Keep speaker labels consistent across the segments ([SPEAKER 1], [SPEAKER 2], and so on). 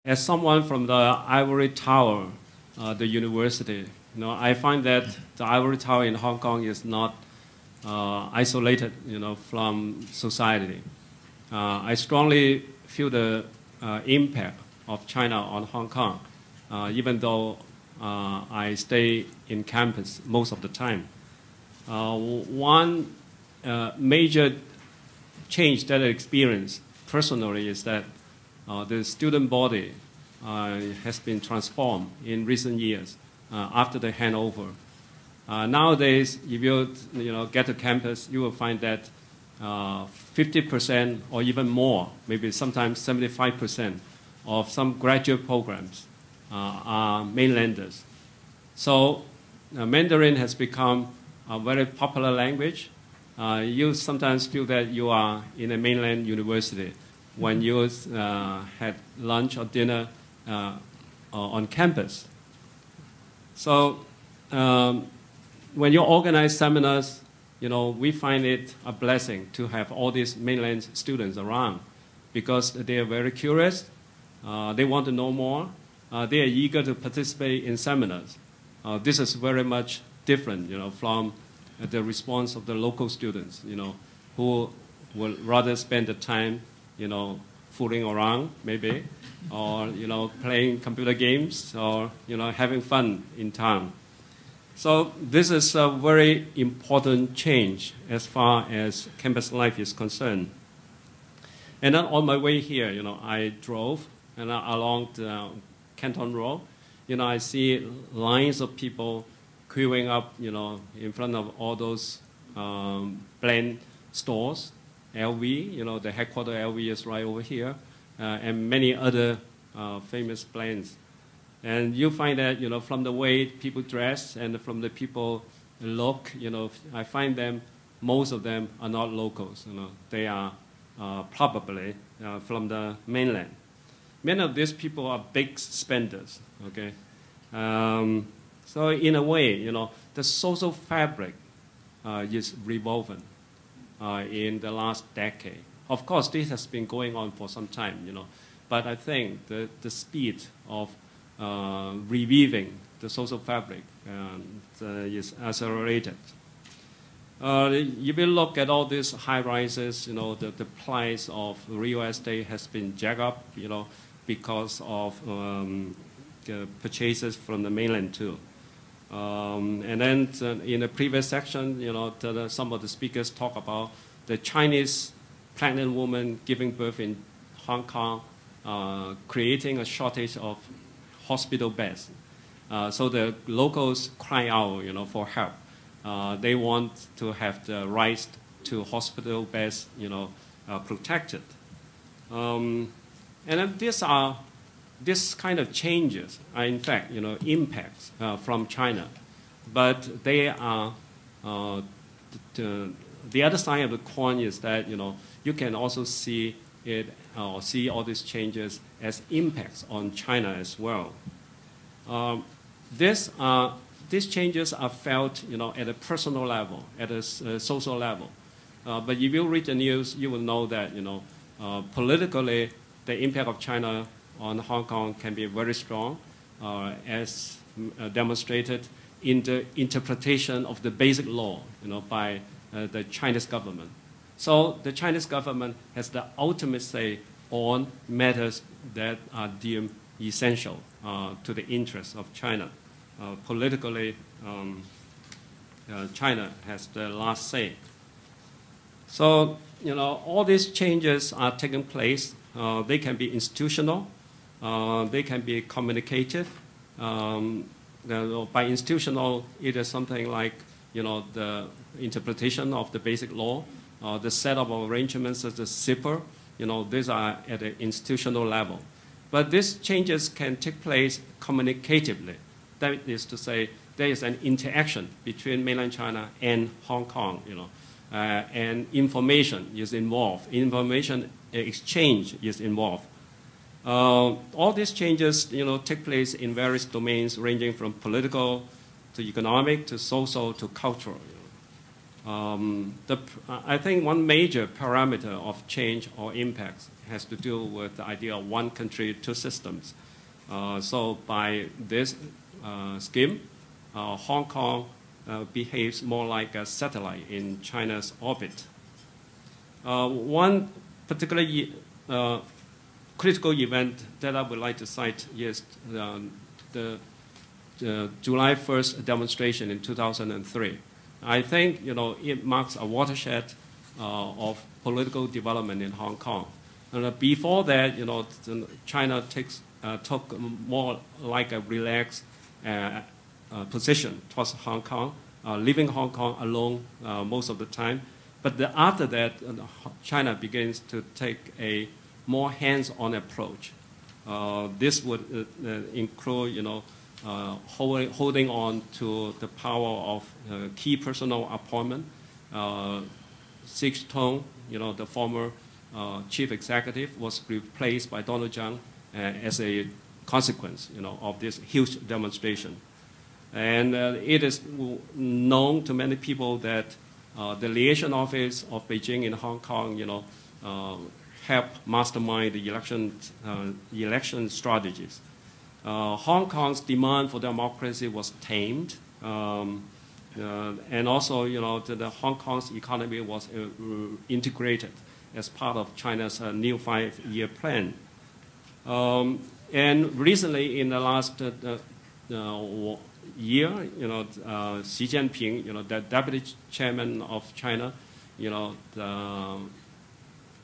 [SPEAKER 1] As someone from the Ivory Tower, the university, I find that the Ivory Tower in Hong Kong is not isolated, from society. I strongly feel the impact of China on Hong Kong, even though I stay in campus most of the time. One major change that I experienced personally is that the student body has been transformed in recent years after the handover. Nowadays, if you get to campus, you will find that 50% or even more, maybe sometimes 75% of some graduate programs are mainlanders. So Mandarin has become a very popular language. You sometimes feel that you are in a mainland university when you had lunch or dinner on campus. So when you organize seminars, we find it a blessing to have all these mainland students around because they are very curious. They want to know more. They are eager to participate in seminars. This is very much different, from the response of the local students, who would rather spend the time, fooling around, maybe, or, playing computer games, or, having fun in town. So this is a very important change as far as campus life is concerned. And then on my way here, I drove along the Canton Road. I see lines of people queuing up, in front of all those brand stores. LV, the headquarters LV is right over here, and many other famous brands. And you find that, from the way people dress and from the people look, I find them, most of them are not locals. They are probably from the mainland. Many of these people are big spenders, okay? So in a way, the social fabric is rewoven in the last decade. Of course, this has been going on for some time, but I think the speed of reweaving the social fabric is accelerated. If you look at all these high-rises, the price of real estate has been jacked up, because of the purchases from the mainland too. And then in the previous section, some of the speakers talk about the Chinese pregnant woman giving birth in Hong Kong, creating a shortage of hospital beds. So the locals cry out, for help. They want to have the rights to hospital beds, protected. And then this kind of changes are, in fact, impacts from China. But they are, the other side of the coin is that, you can also see it, or see all these changes as impacts on China as well. These changes are felt, at a personal level, at a social level. But if you read the news, you will know that, politically, the impact of China on Hong Kong can be very strong, as demonstrated in the interpretation of the basic law, by the Chinese government. So the Chinese government has the ultimate say on matters that are deemed essential to the interests of China. Politically, China has the last say. So, all these changes are taking place. They can be institutional. They can be communicative. By institutional, it is something like, the interpretation of the basic law, the set of arrangements as the zipper. These are at the institutional level. But these changes can take place communicatively. That is to say, there is an interaction between mainland China and Hong Kong, and information is involved. Information exchange is involved. All these changes, take place in various domains ranging from political to economic to social to cultural. I think one major parameter of change or impact has to do with the idea of one country, two systems. So by this scheme, Hong Kong behaves more like a satellite in China's orbit. One particular critical event that I would like to cite is the July 1st demonstration in 2003. I think it marks a watershed of political development in Hong Kong. And before that, China took more like a relaxed position towards Hong Kong, leaving Hong Kong alone most of the time. But after that, China begins to take a more hands-on approach. This would include, holding on to the power of key personal appointment. Six Tong, the former chief executive, was replaced by Donald Tsang as a consequence, of this huge demonstration. And it is known to many people that the liaison office of Beijing in Hong Kong, helped mastermind the election strategies. Hong Kong's demand for democracy was tamed, and also, the Hong Kong's economy was integrated as part of China's new 5-year plan. And recently, in the last year, Xi Jinping, the deputy chairman of China,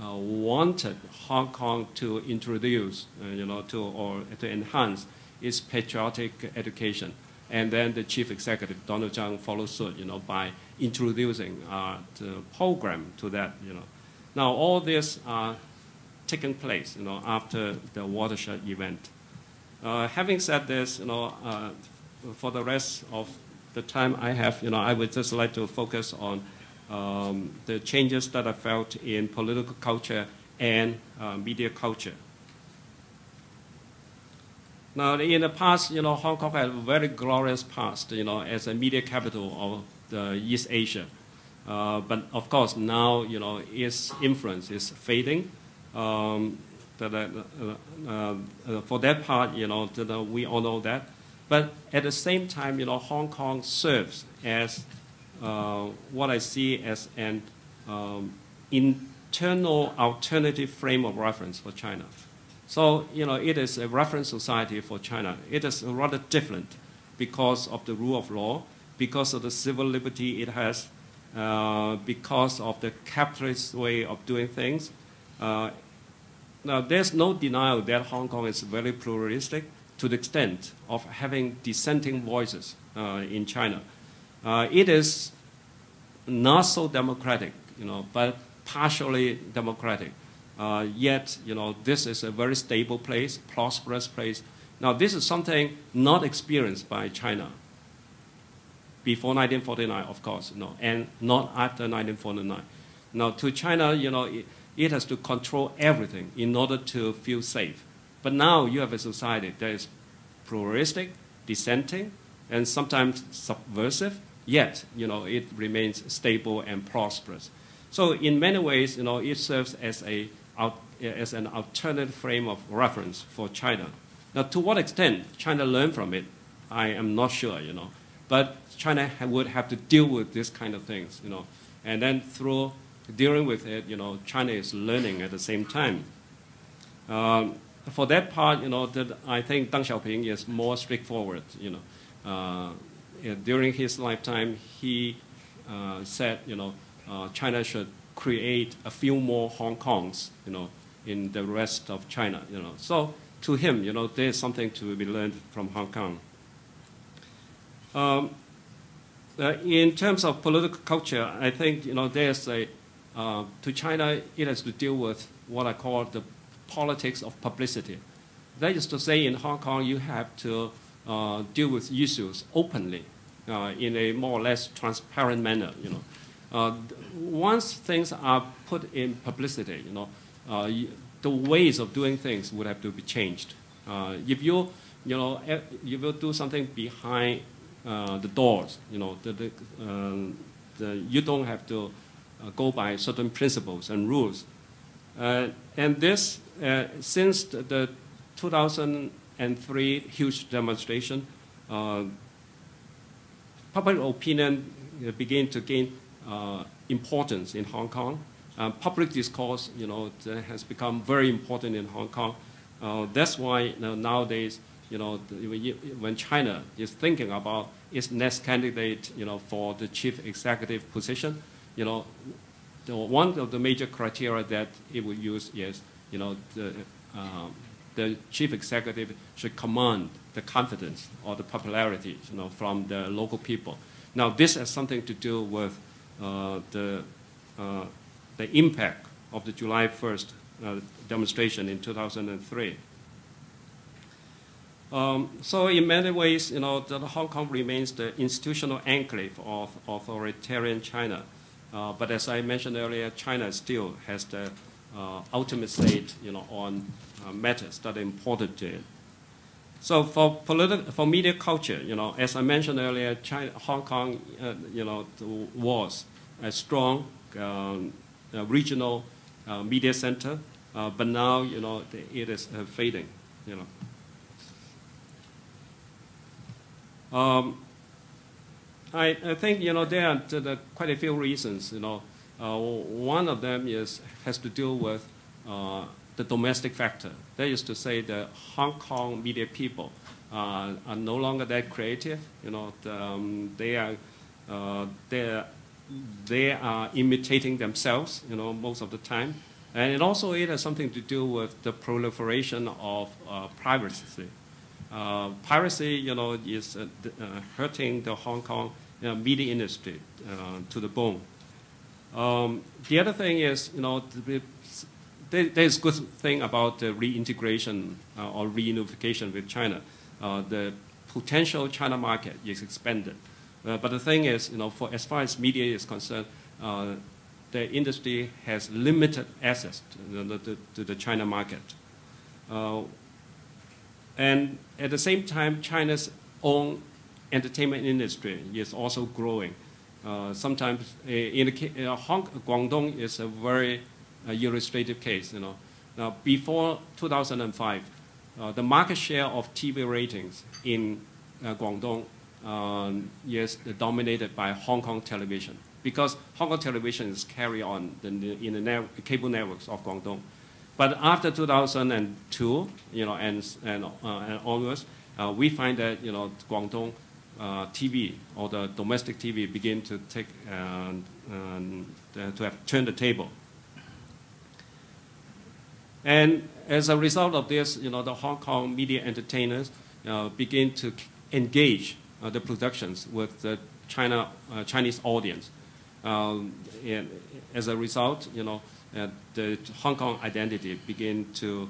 [SPEAKER 1] wanted Hong Kong to introduce, to enhance its patriotic education. And then the chief executive, Donald Tsang, followed suit, by introducing the program to that, Now, all this are taking place, after the watershed event. Having said this, for the rest of the time I have, I would just like to focus on the changes that I felt in political culture and media culture. Now, in the past, Hong Kong had a very glorious past, as a media capital of the East Asia. But of course, now, its influence is fading. For that part, we all know that. But at the same time, Hong Kong serves as what I see as an internal alternative frame of reference for China. So, it is a reference society for China. It is rather different because of the rule of law, because of the civil liberty it has, because of the capitalist way of doing things. Now, there's no denial that Hong Kong is very pluralistic to the extent of having dissenting voices in China. It is not so democratic, but partially democratic. Yet, this is a very stable place, prosperous place. Now, this is something not experienced by China before 1949, of course, and not after 1949. Now, to China, it has to control everything in order to feel safe. But now you have a society that is pluralistic, dissenting, and sometimes subversive, yet, it remains stable and prosperous. So in many ways, it serves as an alternative frame of reference for China. Now, to what extent China learned from it, I am not sure, But China would have to deal with this kind of things, And then through dealing with it, China is learning at the same time. For that part, that I think Deng Xiaoping is more straightforward, During his lifetime, he said, China should create a few more Hong Kongs, in the rest of China, So to him, there's something to be learned from Hong Kong. In terms of political culture, I think, there's to China, it has to deal with what I call the politics of publicity. That is to say, in Hong Kong, you have to deal with issues openly, in a more or less transparent manner, Once things are put in publicity, the ways of doing things would have to be changed. If you do something behind the doors, you don't have to go by certain principles and rules. And this, since the 2003 huge demonstration, public opinion began to gain importance in Hong Kong. Public discourse, has become very important in Hong Kong. That's why nowadays, when China is thinking about its next candidate, for the chief executive position, one of the major criteria that it will use is, the chief executive should command the confidence or the popularity, from the local people. Now, this has something to do with the impact of the July 1st demonstration in 2003. So in many ways, the Hong Kong remains the institutional enclave of authoritarian China. But as I mentioned earlier, China still has the ultimate say, on matters that are important to it. So for media culture, as I mentioned earlier, Hong Kong, was a strong regional media center, but now, it is fading, I think, there are quite a few reasons, one of them has to do with the domestic factor. That is to say, the Hong Kong media people are no longer that creative. They are imitating themselves, most of the time. And it has something to do with the proliferation of piracy. Piracy, is hurting the Hong Kong media industry to the bone. The other thing is, there's a good thing about the reintegration or reunification with China. The potential China market is expanded. But the thing is, as far as media is concerned, the industry has limited access to the China market. And at the same time, China's own entertainment industry is also growing. Sometimes, Guangdong is a very illustrative case. Now, before 2005, the market share of TV ratings in Guangdong is dominated by Hong Kong television, because Hong Kong television is carried on in the cable networks of Guangdong. But after 2002, and onwards, we find that Guangdong TV or the domestic TV begin to take to have turned the table. And as a result of this, the Hong Kong media entertainers begin to engage the productions with the Chinese audience. And as a result, the Hong Kong identity begin to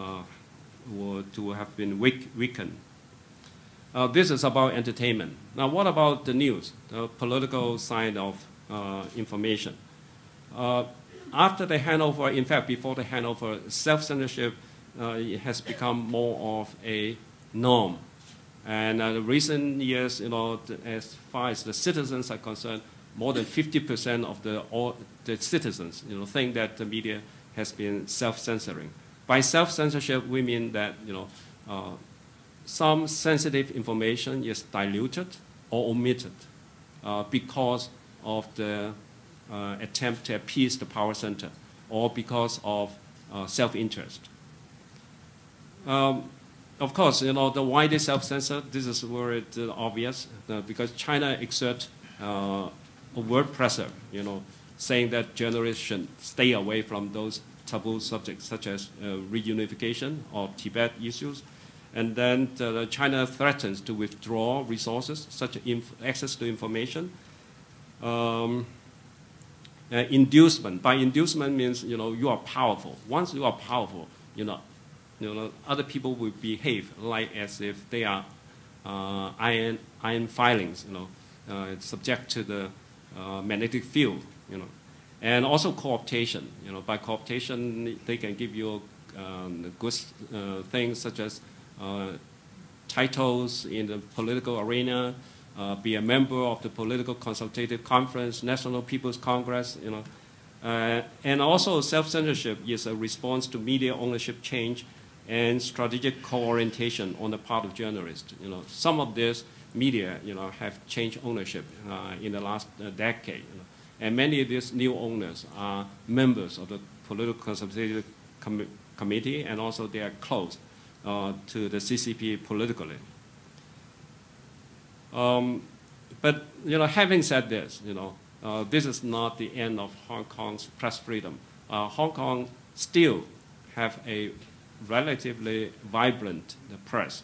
[SPEAKER 1] have been weakened. This is about entertainment. Now, what about the news, the political side of information? After the handover, in fact, before the handover, self-censorship has become more of a norm. And in recent years, as far as the citizens are concerned, more than 50% of the citizens, think that the media has been self-censoring. By self-censorship, we mean that, some sensitive information is diluted or omitted because of the attempt to appease the power center or because of self-interest. Of course, the why they self-censor, this is very obvious, because China exerts a word pressure, saying that journalists should stay away from those taboo subjects such as reunification or Tibet issues. And then China threatens to withdraw resources such as access to information. Inducement. By inducement means, you are powerful. Once you are powerful, other people will behave like as if they are iron filings, subject to the magnetic field, And also cooptation. By cooptation, they can give you good things such as titles in the political arena, be a member of the Political Consultative Conference, National People's Congress, and also self-censorship is a response to media ownership change and strategic co-orientation on the part of journalists. Some of this media, have changed ownership in the last decade, and many of these new owners are members of the Political Consultative Committee, and also they are close to the CCP politically. But having said this, this is not the end of Hong Kong's press freedom. Hong Kong still have a relatively vibrant press,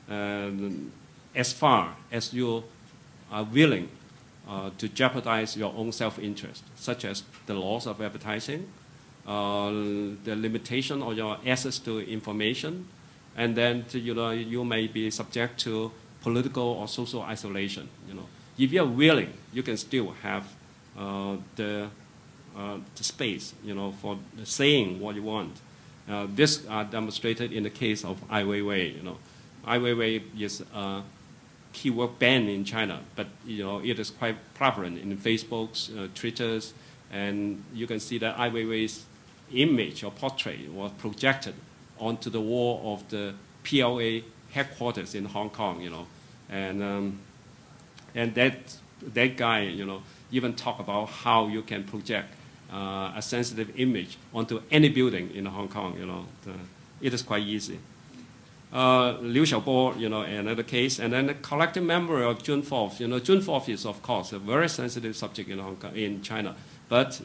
[SPEAKER 1] as far as you are willing to jeopardize your own self-interest, such as the laws of advertising, the limitation of your access to information, and then you may be subject to political or social isolation. If you are willing, you can still have the space, for saying what you want. This demonstrated in the case of Ai Weiwei. Ai Weiwei is a keyword ban in China, but it is quite prevalent in Facebook's, Twitter's, and you can see that Ai Weiwei's image or portrait was projected onto the wall of the PLA headquarters in Hong Kong. And that guy, even talk about how you can project a sensitive image onto any building in Hong Kong. It is quite easy. Liu Xiaobo, another case, and then the collective memory of June 4th. June 4th is, of course, a very sensitive subject in Hong Kong, in China. But,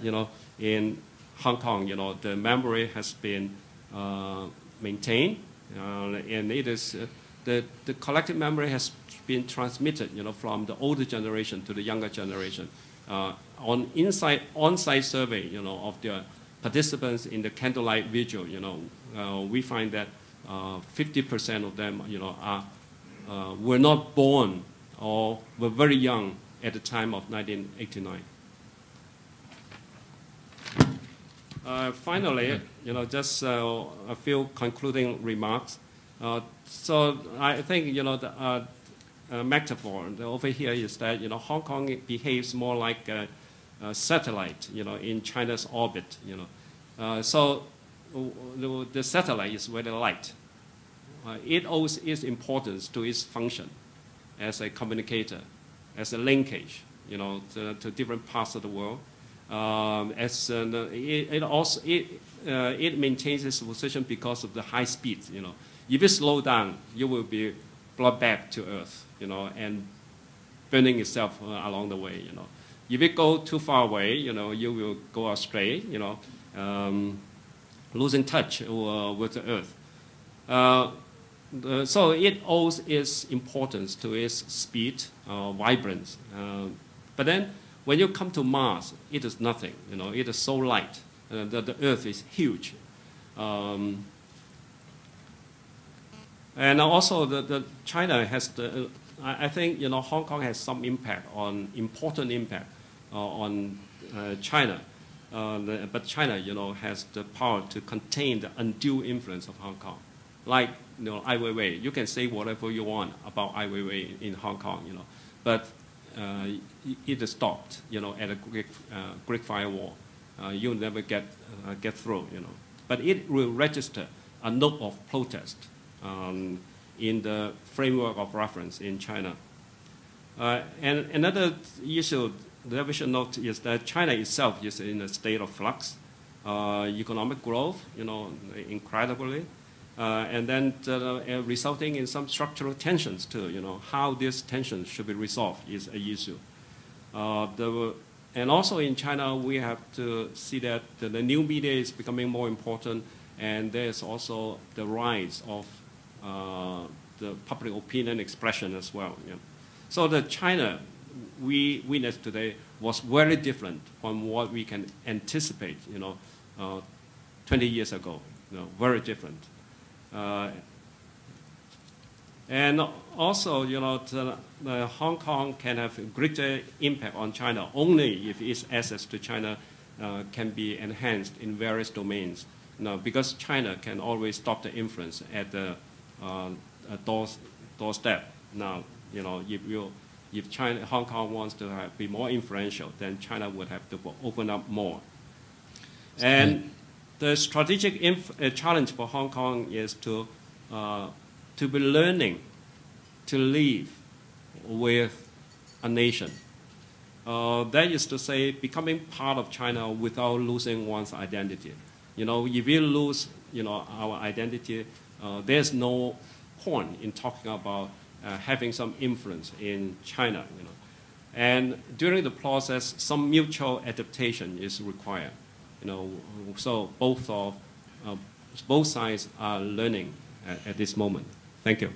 [SPEAKER 1] in Hong Kong, the memory has been maintained, and it is, the collective memory has been transmitted, from the older generation to the younger generation. On on-site survey, of the participants in the candlelight vigil, we find that 50% of them, were not born or were very young at the time of 1989. Finally, just a few concluding remarks. So I think, the metaphor over here is that, Hong Kong behaves more like a satellite, in China's orbit, So the satellite is very light. It owes its importance to its function as a communicator, as a linkage, to different parts of the world. It maintains its position because of the high speed. If you slow down, you will be brought back to Earth, and burning itself along the way. If you go too far away, you will go astray, losing touch with the Earth. So it owes its importance to its speed, vibrance. But then when you come to Mars, it is nothing. It is so light. The Earth is huge. And also China has I think Hong Kong has some important impact on China. But China, has the power to contain the undue influence of Hong Kong. Like, Ai Weiwei, you can say whatever you want about Ai Weiwei in Hong Kong, but it is stopped, at a Greek firewall. You'll never get through, But it will register a note of protest in the framework of reference in China. And another issue that we should note is that China itself is in a state of flux. Economic growth, incredibly, and then resulting in some structural tensions too. How these tensions should be resolved is an issue. And also in China, we have to see that the new media is becoming more important, and there's also the rise of the public opinion expression as well. So the China we witnessed today was very different from what we can anticipate, 20 years ago. Very different. And also, Hong Kong can have a greater impact on China only if its access to China can be enhanced in various domains. Because China can always stop the influence at the doorstep. Now, if you if Hong Kong wants to be more influential, then China would have to open up more. And the strategic challenge for Hong Kong is to be learning to live with a nation. That is to say, becoming part of China without losing one's identity. If we lose, our identity, there's no point in talking about having some influence in China. And during the process, some mutual adaptation is required. So both sides are learning at this moment. Thank you.